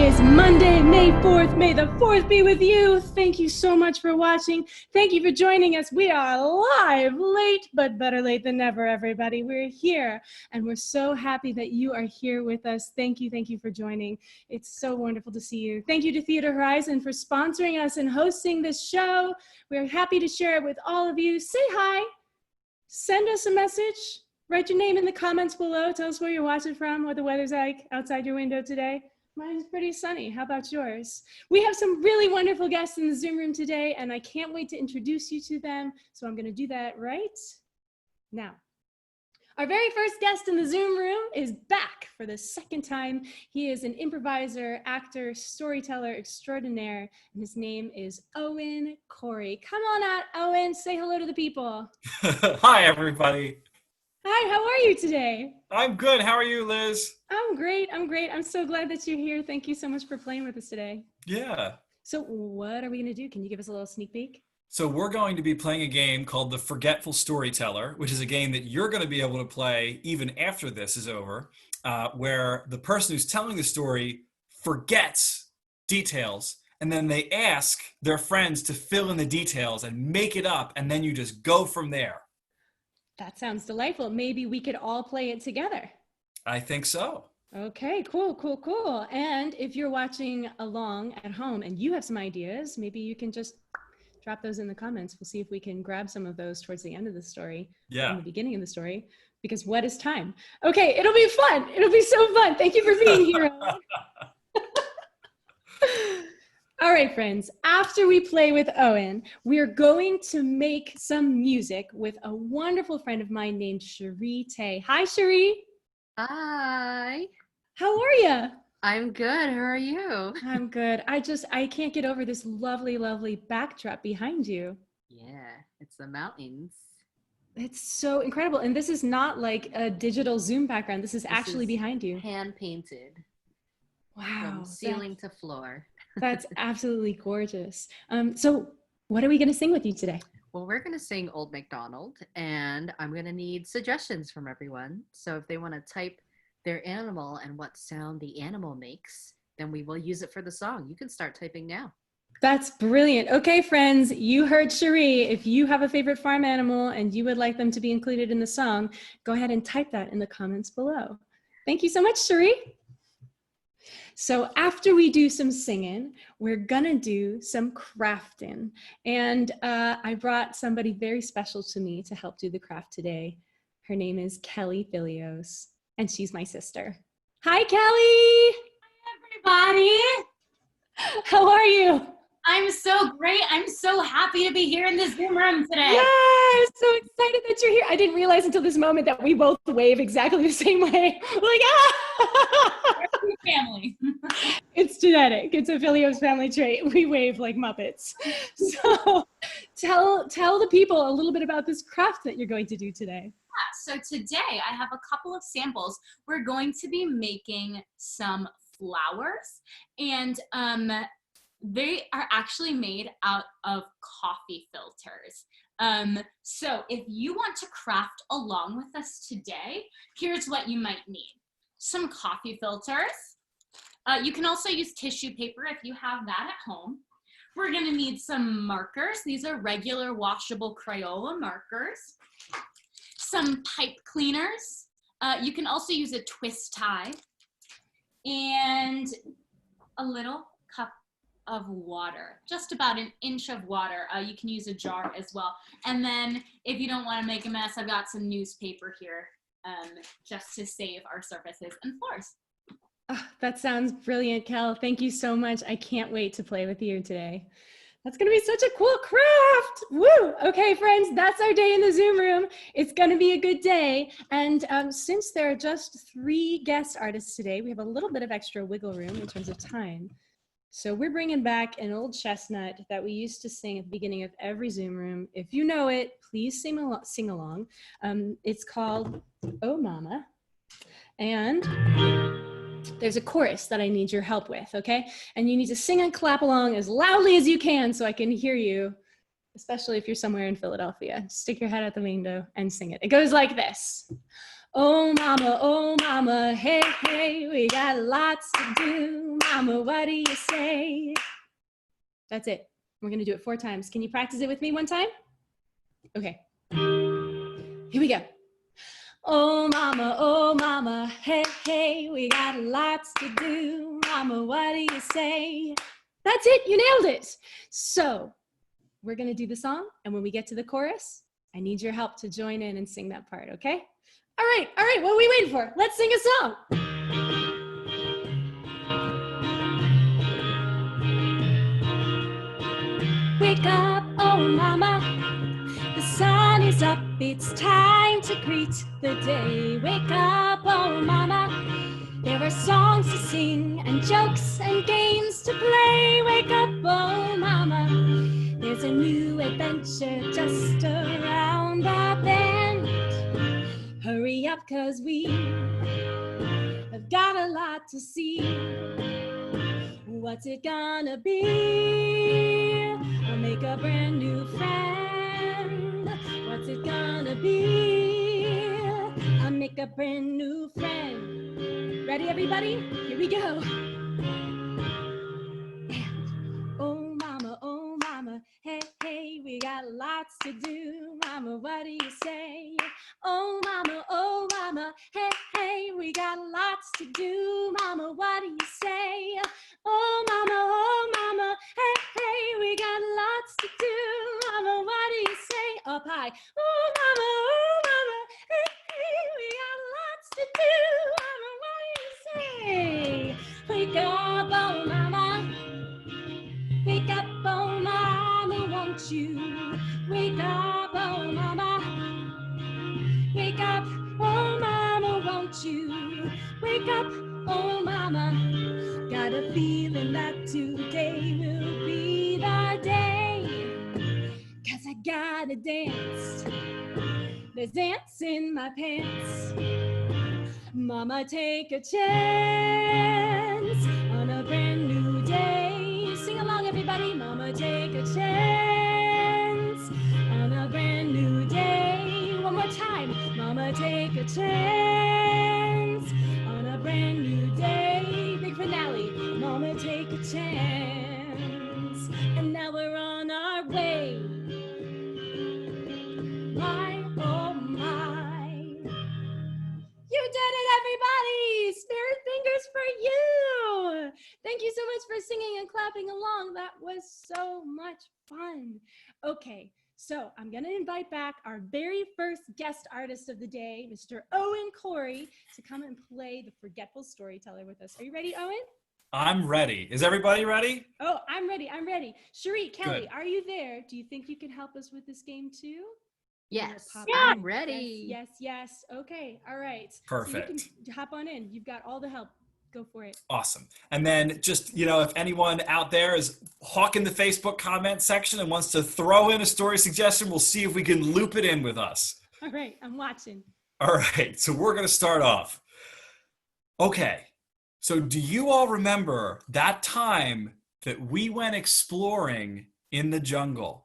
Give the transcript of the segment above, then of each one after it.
is Monday, May 4th. May the 4th be with you. Thank you so much for watching. Thank you for joining us. We are live, late, but better late than never, everybody. We're here, and we're so happy that you are here with us. Thank you for joining. It's so wonderful to see you. Thank you to Theater Horizon for sponsoring us and hosting this show. We're happy to share it with all of you. Say hi. Send us a message. Write your name in the comments below. Tell us where you're watching from, what the weather's like outside your window today. Mine's pretty sunny. How about yours? We have some really wonderful guests in the Zoom room today, and I can't wait to introduce you to them. So I'm going to do that right now. Our very first guest in the Zoom room is back for the second time. He is an improviser, actor, storyteller extraordinaire, and his name is Owen Corey. Come on out, Owen. Say hello to the people. Hi, everybody. Hi, how are you today? I'm good. How are you, Liz? I'm great. I'm so glad that you're here. Thank you so much for playing with us today. Yeah. So what are we going to do? Can you give us a little sneak peek? So we're going to be playing a game called The Forgetful Storyteller, which is a game that you're going to be able to play even after this is over, where the person who's telling the story forgets details, and then they ask their friends to fill in the details and make it up, and then you just go from there. That sounds delightful. Maybe we could all play it together. I think so. Okay, cool. And if you're watching along at home and you have some ideas, maybe you can just drop those in the comments. We'll see if we can grab some of those towards the end of the story, in the beginning of the story, because what is time? Okay, it'll be fun. It'll be so fun. Thank you for being here. All right, friends, after we play with Owen, we're going to make some music with a wonderful friend of mine named Cherie Tay. Hi, Cherie. Hi. How are you? I'm good. How are you? I'm good. I can't get over this lovely backdrop behind you. Yeah, it's the mountains. It's so incredible. And this is not like a digital Zoom background. This is actually behind you. Hand painted. Wow. From ceiling to floor. That's absolutely gorgeous. So what are we going to sing with you today? Well, we're going to sing Old MacDonald, and I'm going to need suggestions from everyone. So if they want to type their animal and what sound the animal makes, then we will use it for the song. You can start typing now. That's brilliant. Okay, friends, you heard Cherie. If you have a favorite farm animal and you would like them to be included in the song, go ahead and type that in the comments below. Thank you so much, Cherie. So after we do some singing, we're gonna do some crafting. And I brought somebody very special to me to help do the craft today. Her name is Kelly Filios, and she's my sister. Hi, Kelly. Hi, everybody. How are you? I'm so great. I'm so happy to be here in the Zoom room today. Yeah, I'm so excited that you're here. I didn't realize until this moment that we both wave exactly the same way. Like, ah! Family. It's genetic. It's a Filios family trait. We wave like Muppets. So tell the people a little bit about this craft that you're going to do today. So today I have a couple of samples. We're going to be making some flowers, and they are actually made out of coffee filters. So if you want to craft along with us today, here's what you might need. Some coffee filters. You can also use tissue paper if you have that at home. We're gonna need some markers. These are regular washable Crayola markers. Some pipe cleaners. You can also use a twist tie. And a little cup of water, just about an inch of water. You can use a jar as well. And then if you don't want to make a mess, I've got some newspaper here just to save our surfaces and floors. Oh, that sounds brilliant, Kel. Thank you so much. I can't wait to play with you today. That's going to be such a cool craft. Woo! Okay, friends, that's our day in the Zoom room. It's going to be a good day. And since there are just 3 guest artists today, we have a little bit of extra wiggle room in terms of time. So we're bringing back an old chestnut that we used to sing at the beginning of every Zoom room. If you know it, please sing along. It's called Oh Mama. And there's a chorus that I need your help with, okay? And you need to sing and clap along as loudly as you can so I can hear you, especially if you're somewhere in Philadelphia. Stick your head out the window and sing it. It goes like this. oh mama, hey, hey, we got lots to do. Mama, what do you say? That's it. We're gonna do it 4 times. Can you practice it with me one time? Okay. Here we go. Oh mama, hey, hey, we got lots to do. Mama, what do you say? That's it, you nailed it. So we're gonna do the song, and when we get to the chorus, I need your help to join in and sing that part, okay? All right, what are we waiting for? Let's sing a song. Wake up, oh mama, the sun is up, it's time to greet the day. Wake up, oh mama, there are songs to sing and jokes and games to play. Wake up, oh mama, there's a new adventure just around the bend. Hurry up, 'cause we have got a lot to see. What's it gonna be? I'll make a brand new friend. What's it gonna be? I'll make a brand new friend. Ready, everybody? Here we go. Oh mama, hey, hey, we got lots to do. Mama, what do you say? Oh mama, hey, hey, we got lots to do. Mama, what do you say? Oh mama, hey, hey, we got lots to do. Mama, what do you say? Up high. Oh mama, hey, hey, we got lots to do. Mama, what do you say? Wake up, oh mama. Wake up, oh mama, won't you? Wake up, oh mama. Wake up, oh mama, won't you? Wake up, oh mama. Got a feeling that today will be the day. 'Cause I gotta dance. There's dance in my pants. Mama, take a chance on a brand new day. Sing along, everybody. Mama, take a chance on a brand new day. One more time. Mama, take a chance on a brand new day. Big finale. Mama, take a chance. And now we're on our way. My, oh my. You did it, everybody! Spirit fingers for you! Thank you so much for singing and clapping along. That was so much fun. Okay, so I'm gonna invite back our very first guest artist of the day, Mr. Owen Corey, to come and play the Forgetful Storyteller with us. Are you ready, Owen? I'm ready. Is everybody ready? Oh, I'm ready. Cherie, Kelly, Good. are you there? Do you think you can help us with this game too? Yes, Pop I'm in. ready. Yes. Okay, all right. Perfect. So you can hop on in. You've got all the help. Go for it. Awesome. And then just, if anyone out there is hawking the Facebook comment section and wants to throw in a story suggestion, we'll see if we can loop it in with us. All right, I'm watching. All right, so we're going to start off. Okay, so do you all remember that time that we went exploring in the jungle?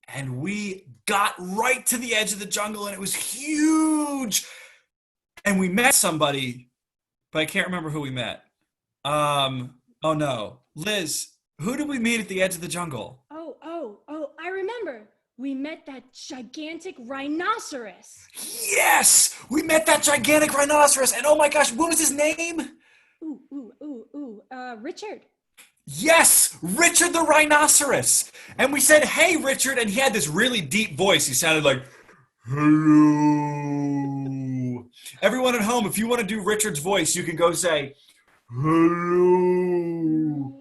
And we got right to the edge of the jungle and it was huge. And we met somebody, but I can't remember who we met. Oh no. Liz, who did we meet at the edge of the jungle? Oh, I remember. We met that gigantic rhinoceros. Yes, we met that gigantic rhinoceros. And oh my gosh, what was his name? Richard. Yes, Richard the rhinoceros. And we said, hey, Richard. And he had this really deep voice. He sounded like, hello. Everyone at home, if you want to do Richard's voice, you can go say, hello.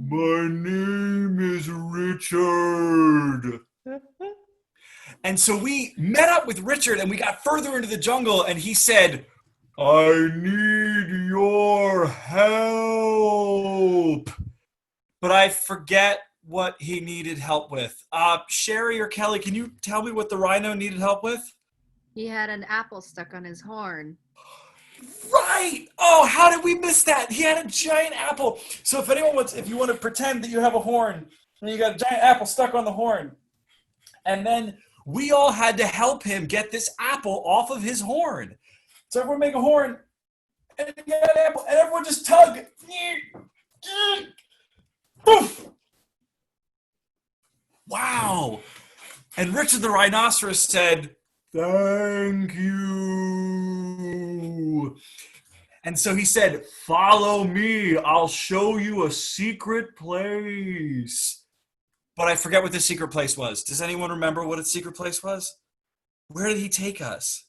My name is Richard. And so we met up with Richard and we got further into the jungle and he said, I need your help. But I forget what he needed help with. Sherry or Kelly, can you tell me what the rhino needed help with? He had an apple stuck on his horn. Right! Oh, how did we miss that? He had a giant apple. So if you want to pretend that you have a horn and you got a giant apple stuck on the horn, and then we all had to help him get this apple off of his horn. So everyone make a horn. And get an apple. And everyone just tug. Poof. Wow. And Richard the Rhinoceros said, "Thank you." And so he said, "Follow me. I'll show you a secret place." But I forget what the secret place was. Does anyone remember what its secret place was? Where did he take us?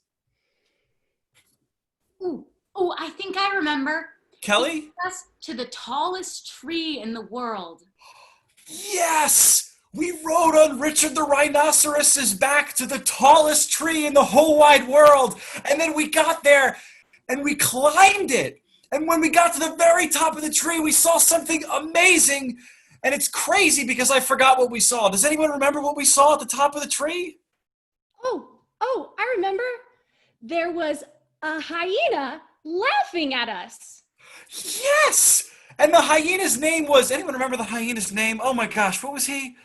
Ooh, oh, I think I remember. Kelly? He took us to the tallest tree in the world. Yes! We rode on Richard the Rhinoceros's back to the tallest tree in the whole wide world. And then we got there and we climbed it. And when we got to the very top of the tree, we saw something amazing. And it's crazy because I forgot what we saw. Does anyone remember what we saw at the top of the tree? Oh, I remember. There was a hyena laughing at us. Yes! And the hyena's name was, anyone remember the hyena's name? Oh my gosh, what was he?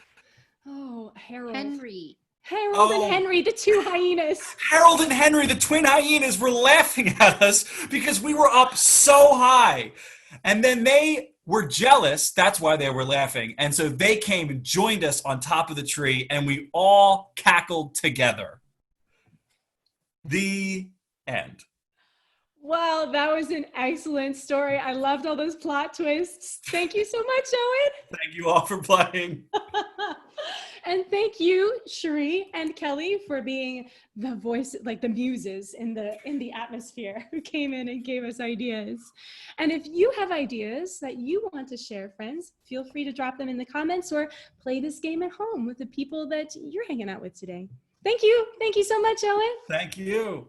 Oh, Harold. Henry. Harold and Henry, the two hyenas. Harold and Henry, the twin hyenas, were laughing at us because we were up so high. And then they were jealous. That's why they were laughing. And so they came and joined us on top of the tree, and we all cackled together. The end. Wow, that was an excellent story. I loved all those plot twists. Thank you so much, Owen. Thank you all for playing. And thank you, Cherie and Kelly, for being the voice, like the muses in the atmosphere who came in and gave us ideas. And if you have ideas that you want to share, friends, feel free to drop them in the comments or play this game at home with the people that you're hanging out with today. Thank you. Thank you so much, Owen. Thank you.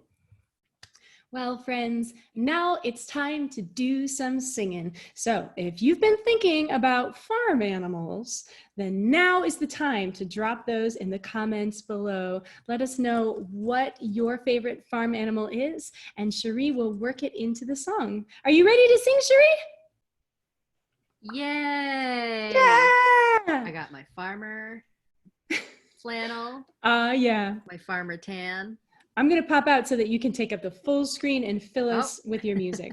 Well, friends, now it's time to do some singing. So if you've been thinking about farm animals, then now is the time to drop those in the comments below. Let us know what your favorite farm animal is, and Cherie will work it into the song. Are you ready to sing, Cherie? Yay! Yeah! I got my farmer flannel, Yeah. my farmer tan. I'm going to pop out so that you can take up the full screen and fill us with your music.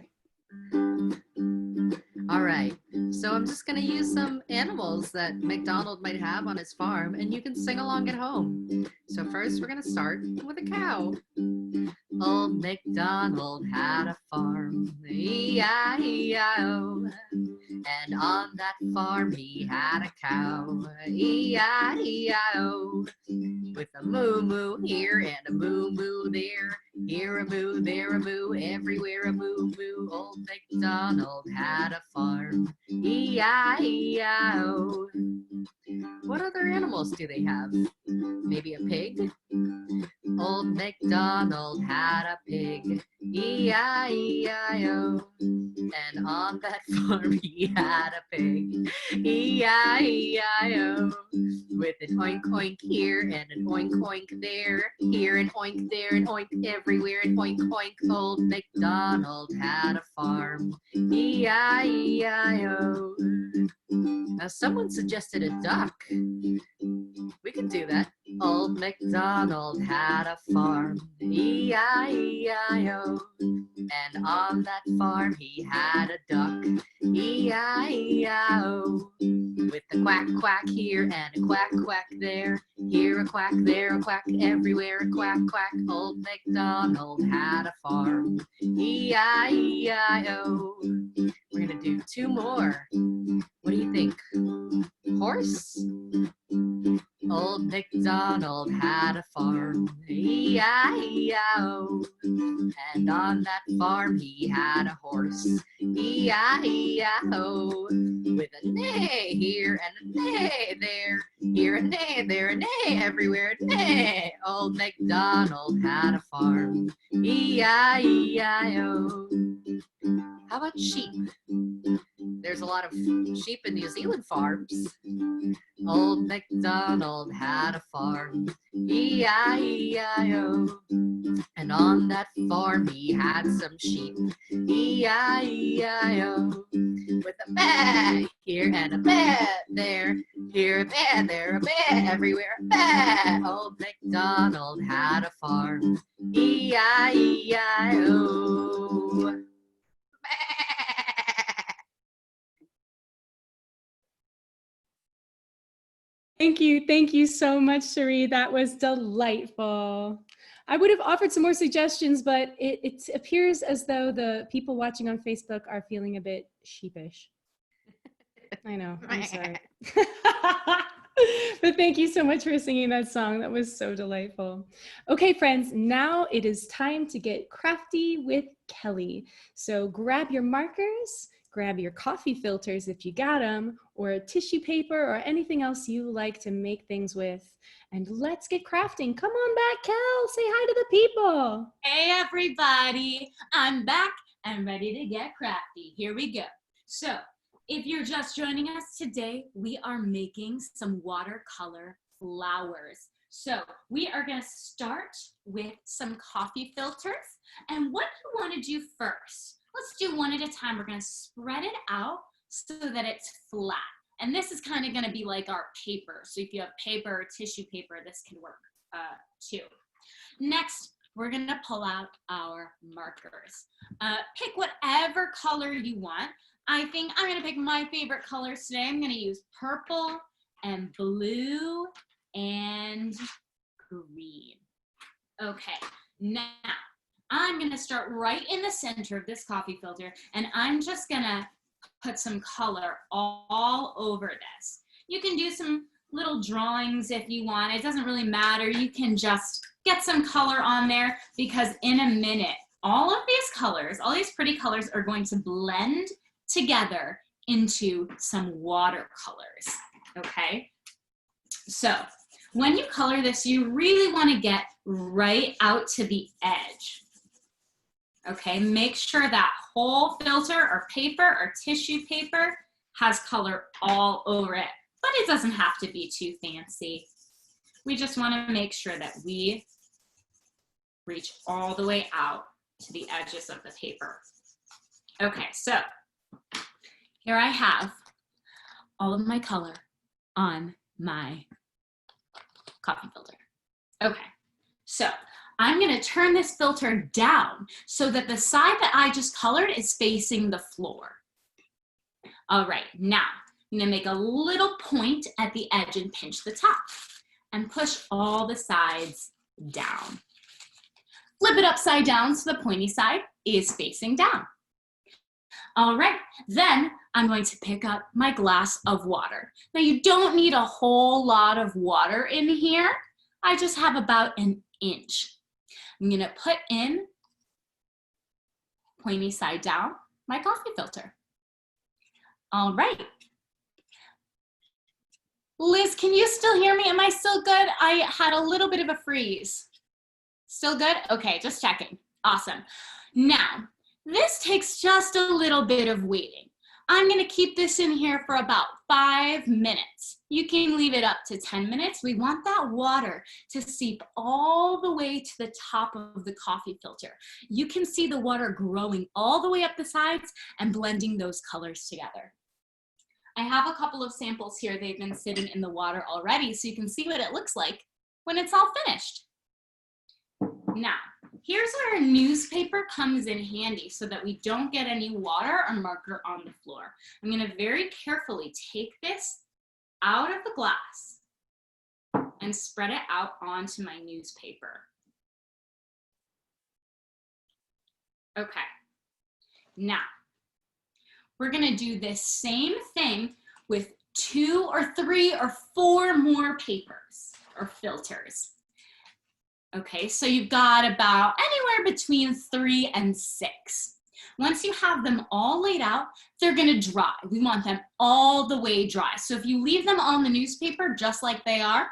All right, so I'm just gonna use some animals that McDonald might have on his farm, and you can sing along at home. So first we're gonna start with a cow. Old MacDonald had a farm, E-I-E-I-O. And on that farm he had a cow, E-I-E-I-O. With a moo-moo here and a moo-moo there. Here a moo, there a moo, everywhere a moo-moo. Old MacDonald had a farm, E-I-E-I-O. What other animals do they have? Maybe a pig? Old MacDonald had a pig, E-I-E-I-O. And on that farm he had a pig, E-I-E-I-O. With an oink oink here and an oink oink there. Here an oink, there an oink, everywhere an oink oink. Old MacDonald had a farm, E-I-E-I-O. Now someone suggested a duck. We could do that. Old MacDonald had a farm, E-I-E-I-O. And on that farm he had a duck, E-I-E-I-O. With a quack quack here and a quack quack there. Here a quack, there a quack, everywhere a quack quack. Old MacDonald had a farm, E-I-E-I-O. We're gonna do two more. What do you think? Horse? Old MacDonald had a farm, E-I-E-I-O. And on that farm he had a horse, E-I-E-I-O. With a neigh here and a neigh there. Here a neigh, there a neigh, everywhere a neigh. Old MacDonald had a farm, E-I-E-I-O. How about sheep? There's a lot of sheep in New Zealand farms. Old MacDonald had a farm, E-I-E-I-O. And on that farm he had some sheep, E-I-E-I-O. With a baa here and a baa there. Here a baa, there a baa, everywhere a baa. Old MacDonald had a farm, E-I-E-I-O. Thank you so much, Cherie. That was delightful. I would have offered some more suggestions, but it appears as though the people watching on Facebook are feeling a bit sheepish. I know, I'm sorry. But thank you so much for singing that song. That was so delightful. Okay, friends, now it is time to get crafty with Kelly. So grab your markers, grab your coffee filters if you got them, or a tissue paper or anything else you like to make things with. And let's get crafting. Come on back, Kel. Say hi to the people. Hey, everybody. I'm back and ready to get crafty. Here we go. So, if you're just joining us today, we are making some watercolor flowers. So we are going to start with some coffee filters. And what you want to do first, let's do one at a time. We're going to spread it out so that it's flat. And this is kind of going to be like our paper. So if you have paper or tissue paper, this can work too. Next, we're going to pull out our markers. Pick whatever color you want. I think I'm going to pick my favorite colors today. I'm going to use purple and blue and green. Okay, now I'm going to start right in the center of this coffee filter, and I'm just going to put some color all over this. You can do some little drawings if you want. It doesn't really matter. You can just get some color on there, because in a minute, all of these colors, all these pretty colors are going to blend together into some watercolors, okay? So when you color this, you really want to get right out to the edge, okay? Make sure that whole filter or paper or tissue paper has color all over it, but it doesn't have to be too fancy. We just want to make sure that we reach all the way out to the edges of the paper. Okay, so here I have all of my color on my coffee filter. Okay, so I'm gonna turn this filter down so that the side that I just colored is facing the floor. All right, now I'm gonna make a little point at the edge and pinch the top and push all the sides down. Flip it upside down so the pointy side is facing down. All right, then I'm going to pick up my glass of water. Now you don't need a whole lot of water in here. I just have about an inch. I'm gonna put in, pointy side down, my coffee filter. All right. Liz, can you still hear me? Am I still good? I had a little bit of a freeze. Still good? Okay, just checking. Awesome. Now, this takes just a little bit of waiting. I'm gonna keep this in here for about 5 minutes. You can leave it up to 10 minutes. We want that water to seep all the way to the top of the coffee filter. You can see the water growing all the way up the sides and blending those colors together. I have a couple of samples here. They've been sitting in the water already, so you can see what it looks like when it's all finished. Now, here's where a newspaper comes in handy so that we don't get any water or marker on the floor. I'm going to very carefully take this out of the glass and spread it out onto my newspaper. Okay, now we're going to do this same thing with 2 or 3 or 4 more papers or filters. Okay, so you've got about anywhere between 3 and 6. Once you have them all laid out, they're gonna dry. We want them all the way dry. So if you leave them on the newspaper just like they are,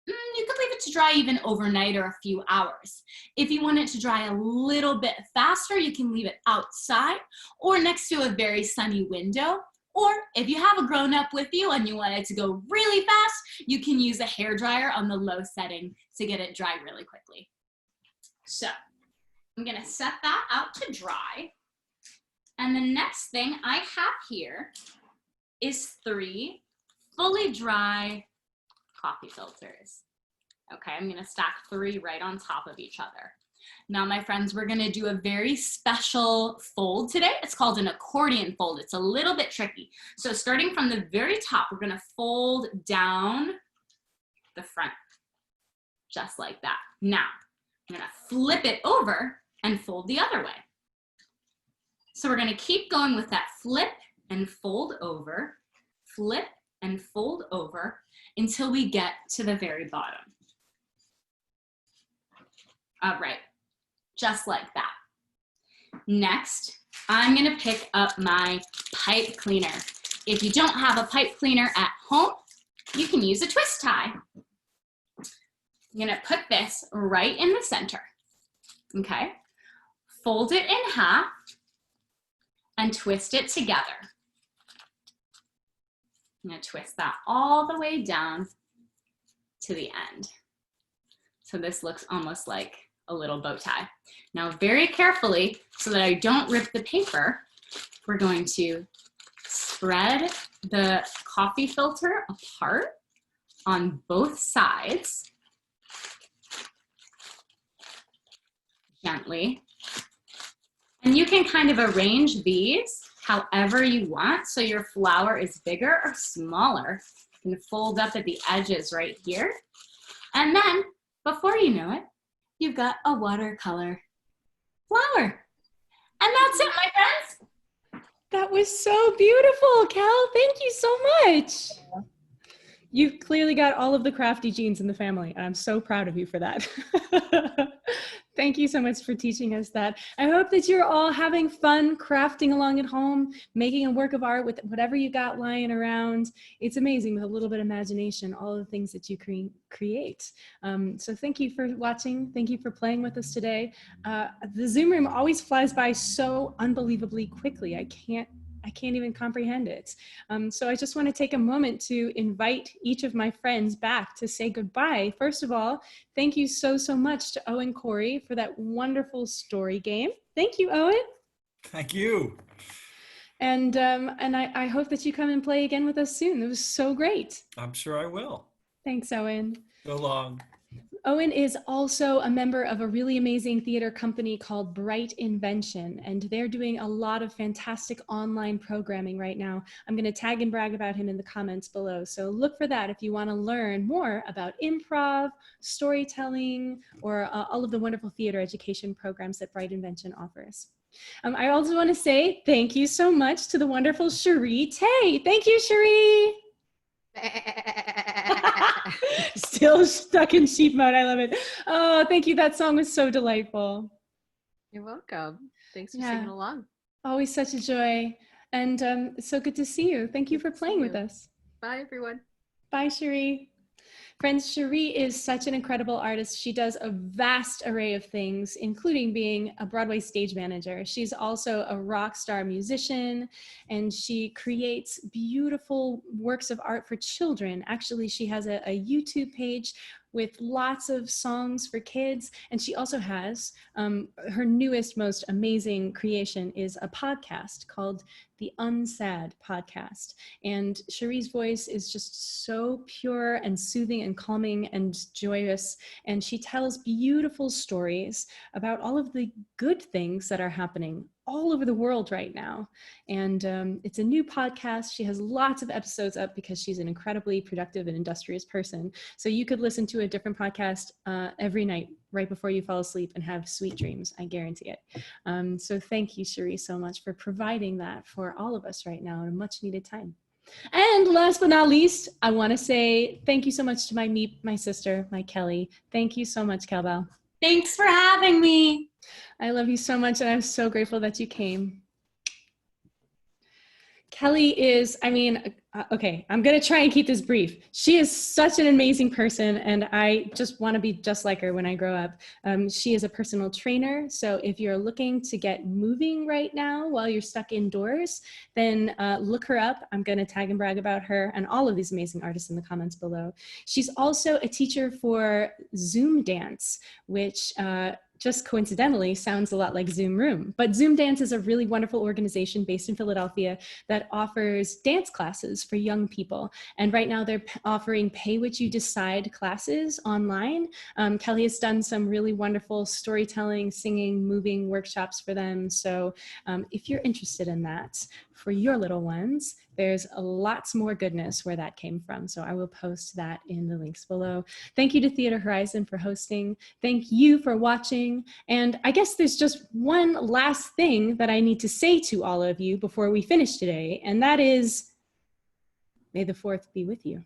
you could leave it to dry even overnight or a few hours. If you want it to dry a little bit faster, you can leave it outside or next to a very sunny window. Or if you have a grown-up with you and you want it to go really fast, you can use a hairdryer on the low setting to get it dry really quickly. So I'm gonna set that out to dry. And the next thing I have here is 3 fully dry coffee filters. Okay, I'm gonna stack 3 right on top of each other. Now, my friends, we're gonna do a very special fold today. It's called an accordion fold. It's a little bit tricky. So starting from the very top, we're gonna fold down the front, just like that. Now, I'm gonna flip it over and fold the other way. So we're gonna keep going with that flip and fold over, flip and fold over until we get to the very bottom. All right, just like that. Next, I'm gonna pick up my pipe cleaner. If you don't have a pipe cleaner at home, you can use a twist tie. I'm gonna put this right in the center, okay? Fold it in half and twist it together. I'm gonna twist that all the way down to the end. So this looks almost like a little bow tie. Now very carefully, so that I don't rip the paper, we're going to spread the coffee filter apart on both sides, gently. And you can kind of arrange these however you want, so your flower is bigger or smaller. You can fold up at the edges right here. And then, before you know it, you've got a watercolor flower. And that's it, my friends. That was so beautiful, Cal. Thank you so much. You've clearly got all of the crafty genes in the family, and I'm so proud of you for that. Thank you so much for teaching us that. I hope that you're all having fun crafting along at home, making a work of art with whatever you got lying around. It's amazing with a little bit of imagination, all the things that you create. So thank you for watching. Thank you for playing with us today. The Zoom room always flies by so unbelievably quickly. I can't even comprehend it. So I just want to take a moment to invite each of my friends back to say goodbye. First of all, thank you so much to Owen Corey for that wonderful story game. Thank you, Owen. Thank you. And I hope that you come and play again with us soon. It was so great. I'm sure I will. Thanks, Owen. So long. Owen is also a member of a really amazing theater company called Bright Invention, and they're doing a lot of fantastic online programming right now. I'm going to tag and brag about him in the comments below, so look for that if you want to learn more about improv, storytelling, or all of the wonderful theater education programs that Bright Invention offers. I also want to say thank you so much to the wonderful Cherie Tay. Thank you, Cherie. Still stuck in sheep mode. I love it. Oh, thank you. That song was so delightful. You're welcome. Thanks for singing along. Always such a joy. And it's so good to see you. Thank you for playing with us. Bye, everyone. Bye, Cherie. Friends, Cherie is such an incredible artist. She does a vast array of things, including being a Broadway stage manager. She's also a rock star musician, and she creates beautiful works of art for children. Actually, she has a YouTube page with lots of songs for kids. And she also has, her newest, most amazing creation is a podcast called the Unsad Podcast. And Cherie's voice is just so pure and soothing and calming and joyous. And she tells beautiful stories about all of the good things that are happening all over the world right now. And it's a new podcast. She has lots of episodes up because she's an incredibly productive and industrious person. So you could listen to a different podcast every night right before you fall asleep and have sweet dreams. I guarantee it. So thank you, Cherie, so much for providing that for all of us right now in a much needed time. And last but not least, I want to say thank you so much to my sister, my Kelly. Thank you so much, Cowbell. Thanks for having me. I love you so much, and I'm so grateful that you came. Kelly is, okay, I'm going to try and keep this brief. She is such an amazing person, and I just want to be just like her when I grow up. She is a personal trainer, so if you're looking to get moving right now while you're stuck indoors, then look her up. I'm going to tag and brag about her and all of these amazing artists in the comments below. She's also a teacher for Zoom dance, which just coincidentally sounds a lot like Zoom Room. But Zoom Dance is a really wonderful organization based in Philadelphia that offers dance classes for young people. And right now they're offering Pay What You Decide classes online. Kelly has done some really wonderful storytelling, singing, moving workshops for them. So if you're interested in that for your little ones, There's lots more goodness where that came from. So I will post that in the links below. Thank you to Theater Horizon for hosting. Thank you for watching. And I guess there's just one last thing that I need to say to all of you before we finish today, and that is, may the 4th be with you.